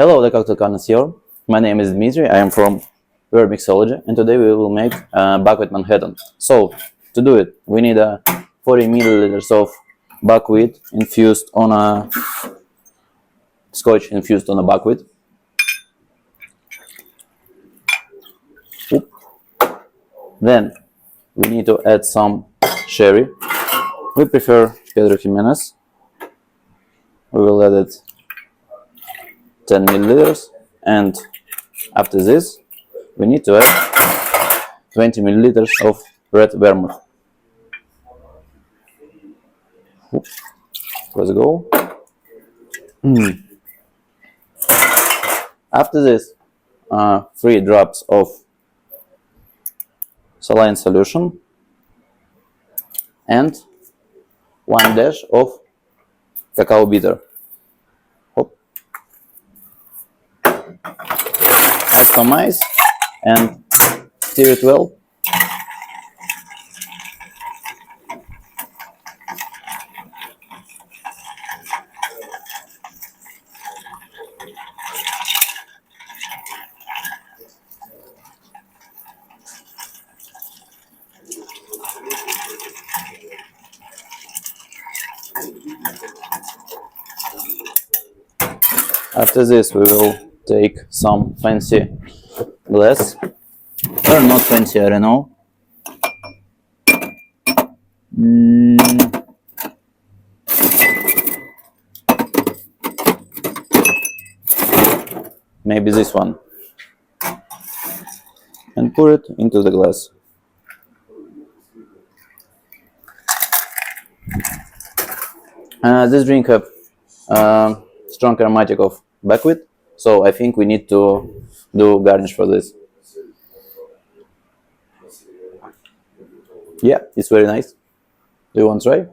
Hello, the cocktail connoisseur. My name is Dmitry. I am from Weird Mixology, and today we will make Buckwheat Manhattan. So, to do it, we need 40 milliliters of buckwheat infused on a scotch infused on a buckwheat. Oop. Then we need to add some sherry. We prefer Pedro Jimenez. We will add it 10 milliliters, and after this we need to add 20 milliliters of red vermouth. Let's go. After this, 3 drops of saline solution and 1 dash of cacao bitter. Add some ice and stir it well. After this, we will take some fancy glass, or not fancy, I don't know. Maybe this one, and pour it into the glass. This drink have strong aromatic of buckwheat, so I think we need to do garnish for this. Yeah, it's very nice. Do you want to try?